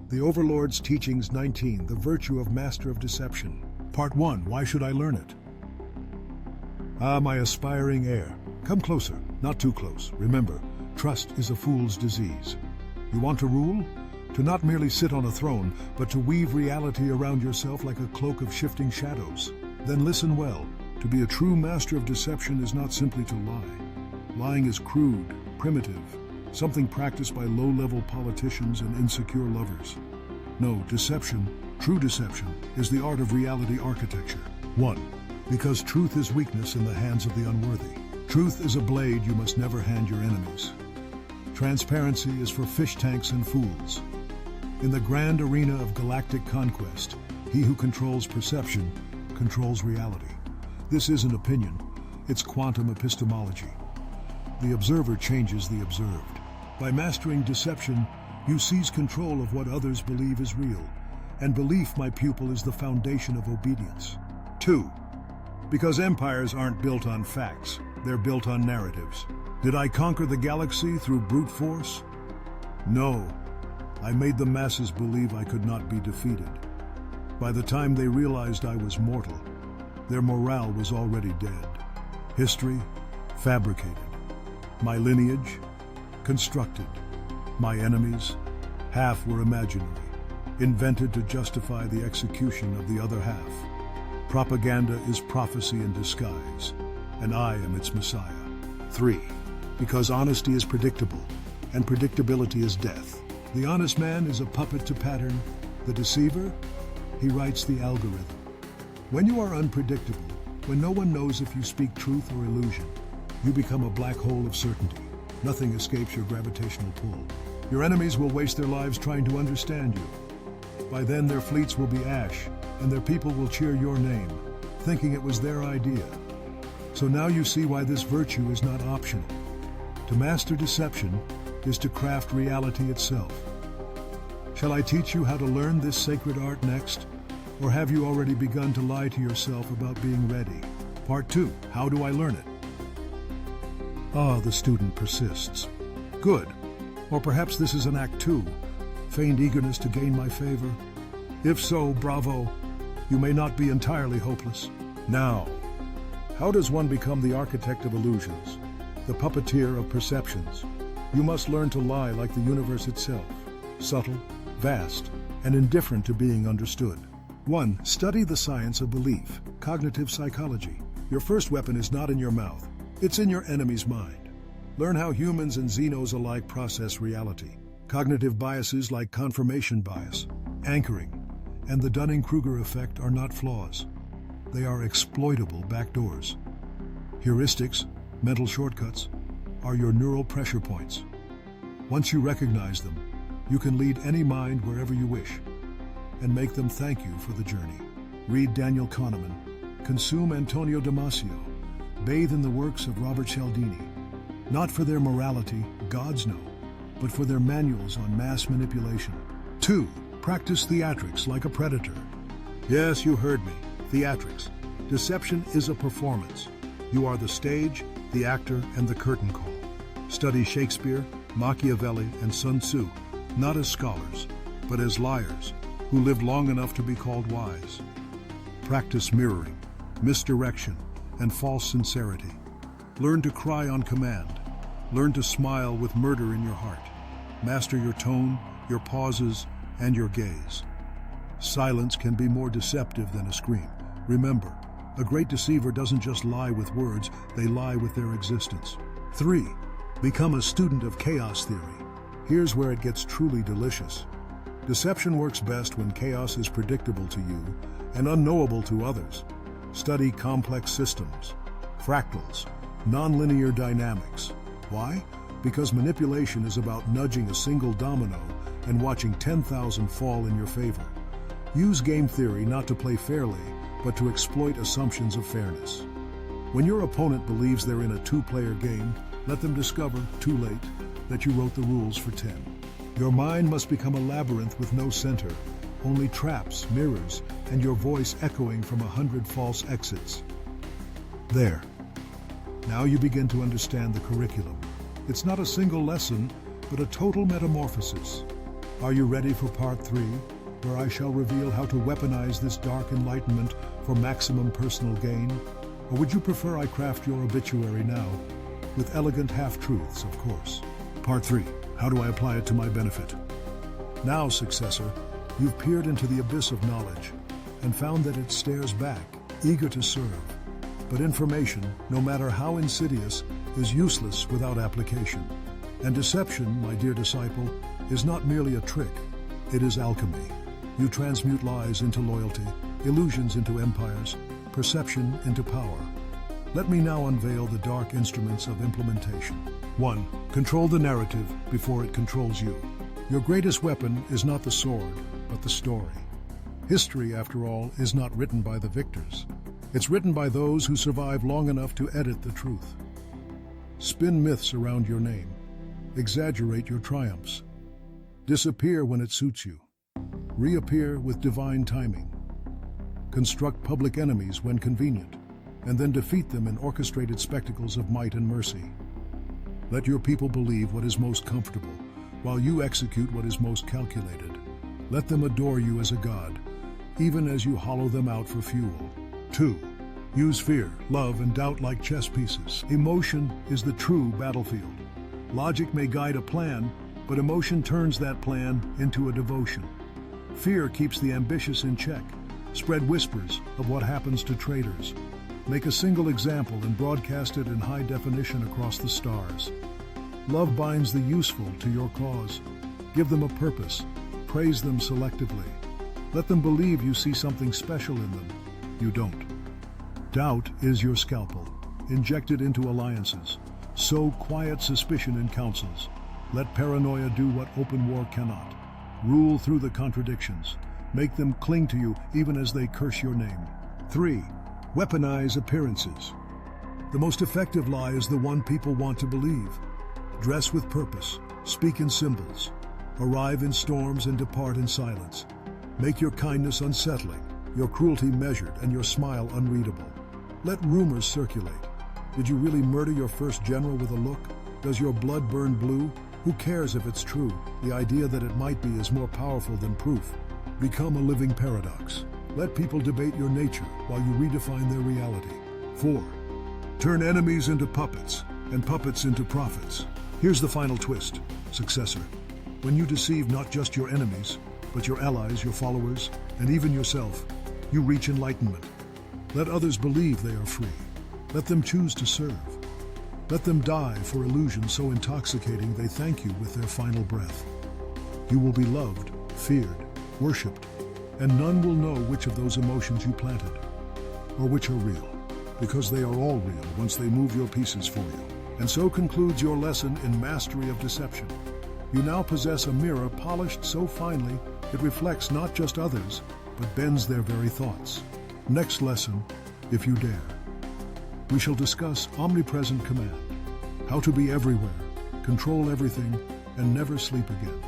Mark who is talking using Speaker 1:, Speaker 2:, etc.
Speaker 1: The Overlord's Teachings 19, The Virtue of Master of Deception. Part 1, Why Should I Learn It? Ah, my aspiring heir. Come closer, not too close. Remember, trust is a fool's disease. You want to rule? To not merely sit on a throne, but to weave reality around yourself like a cloak of shifting shadows. Then listen well. To be a true master of deception is not simply to lie. Lying is crude, primitive, something practiced by low-level politicians and insecure lovers. No, deception, true deception, is the art of reality architecture. 1. Because truth is weakness in the hands of the unworthy. Truth is a blade you must never hand your enemies. Transparency is for fish tanks and fools. In the grand arena of galactic conquest, he who controls perception controls reality. This isn't opinion, it's quantum epistemology. The observer changes the observed. By mastering deception, you seize control of what others believe is real, and belief, my pupil, is the foundation of obedience. 2. Because empires aren't built on facts, they're built on narratives. Did I conquer the galaxy through brute force? No. I made the masses believe I could not be defeated. By the time they realized I was mortal, their morale was already dead. History, fabricated. My lineage, constructed. My enemies, half were imaginary, invented to justify the execution of the other half. Propaganda is prophecy in disguise, and I am its messiah. 3. Because honesty is predictable, and predictability is death. The honest man is a puppet to pattern. The deceiver, he writes the algorithm. When you are unpredictable, when no one knows if you speak truth or illusion, you become a black hole of certainty. Nothing escapes your gravitational pull. Your enemies will waste their lives trying to understand you. By then, their fleets will be ash, and their people will cheer your name, thinking it was their idea. So now you see why this virtue is not optional. To master deception is to craft reality itself. Shall I teach you how to learn this sacred art next? Or have you already begun to lie to yourself about being ready? Part 2, How do I learn it? Ah, the student persists. Good. Or perhaps this is an Act 2, feigned eagerness to gain my favor. If so, bravo. You may not be entirely hopeless. Now, how does one become the architect of illusions, the puppeteer of perceptions? You must learn to lie like the universe itself, subtle, vast, and indifferent to being understood. 1. Study the science of belief, cognitive psychology. Your first weapon is not in your mouth, it's in your enemy's mind. Learn how humans and xenos alike process reality. Cognitive biases like confirmation bias, anchoring, and the Dunning-Kruger effect are not flaws. They are exploitable backdoors. Heuristics, mental shortcuts, are your neural pressure points. Once you recognize them, you can lead any mind wherever you wish and make them thank you for the journey. Read Daniel Kahneman, consume Antonio Damasio, bathe in the works of Robert Cialdini, not for their morality, gods know, but for their manuals on mass manipulation. 2. Practice theatrics like a predator. Yes, you heard me, theatrics. Deception is a performance. You are the stage, the actor, and the curtain call. Study Shakespeare, Machiavelli, and Sun Tzu, not as scholars, but as liars who lived long enough to be called wise. Practice mirroring, misdirection, and false sincerity. Learn to cry on command. Learn to smile with murder in your heart. Master your tone, your pauses, and your gaze. Silence can be more deceptive than a scream. Remember, a great deceiver doesn't just lie with words, they lie with their existence. 3. Become a student of chaos theory. Here's where it gets truly delicious. Deception works best when chaos is predictable to you and unknowable to others. Study complex systems, fractals, nonlinear dynamics. Why? Because manipulation is about nudging a single domino and watching 10,000 fall in your favor. Use game theory not to play fairly, but to exploit assumptions of fairness. When your opponent believes they're in a two-player game, let them discover, too late, that you wrote the rules for 10. Your mind must become a labyrinth with no center, only traps, mirrors, and your voice echoing from 100 false exits. There. Now you begin to understand the curriculum. It's not a single lesson, but a total metamorphosis. Are you ready for part 3, where I shall reveal how to weaponize this dark enlightenment for maximum personal gain? Or would you prefer I craft your obituary now? With elegant half-truths, of course. Part 3. How do I apply it to my benefit? Now, successor, you've peered into the abyss of knowledge and found that it stares back, eager to serve. But information, no matter how insidious, is useless without application. And deception, my dear disciple, is not merely a trick, it is alchemy. You transmute lies into loyalty, illusions into empires, perception into power. Let me now unveil the dark instruments of implementation. 1. Control the narrative before it controls you. Your greatest weapon is not the sword, but the story. History, after all, is not written by the victors. It's written by those who survive long enough to edit the truth. Spin myths around your name. Exaggerate your triumphs. Disappear when it suits you. Reappear with divine timing. Construct public enemies when convenient, and then defeat them in orchestrated spectacles of might and mercy. Let your people believe what is most comfortable, while you execute what is most calculated. Let them adore you as a god, even as you hollow them out for fuel. 2. Use fear, love, and doubt like chess pieces. Emotion is the true battlefield. Logic may guide a plan, but emotion turns that plan into a devotion. Fear keeps the ambitious in check. Spread whispers of what happens to traitors. Make a single example and broadcast it in high definition across the stars. Love binds the useful to your cause. Give them a purpose. Praise them selectively. Let them believe you see something special in them. You don't. Doubt is your scalpel. Inject it into alliances. Sow quiet suspicion in councils. Let paranoia do what open war cannot. Rule through the contradictions. Make them cling to you even as they curse your name. 3. Weaponize appearances. The most effective lie is the one people want to believe. Dress with purpose. Speak in symbols. Arrive in storms and depart in silence. Make your kindness unsettling, your cruelty measured, and your smile unreadable. Let rumors circulate. Did you really murder your first general with a look? Does your blood burn blue? Who cares if it's true? The idea that it might be is more powerful than proof. Become a living paradox. Let people debate your nature while you redefine their reality. 4. Turn enemies into puppets and puppets into prophets. Here's the final twist, successor. When you deceive not just your enemies, but your allies, your followers, and even yourself, you reach enlightenment. Let others believe they are free. Let them choose to serve. Let them die for illusions so intoxicating they thank you with their final breath. You will be loved, feared, worshipped, and none will know which of those emotions you planted, or which are real, because they are all real once they move your pieces for you. And so concludes your lesson in mastery of deception. You now possess a mirror polished so finely it reflects not just others, but bends their very thoughts. Next lesson, if you dare, we shall discuss omnipresent command, how to be everywhere, control everything, and never sleep again.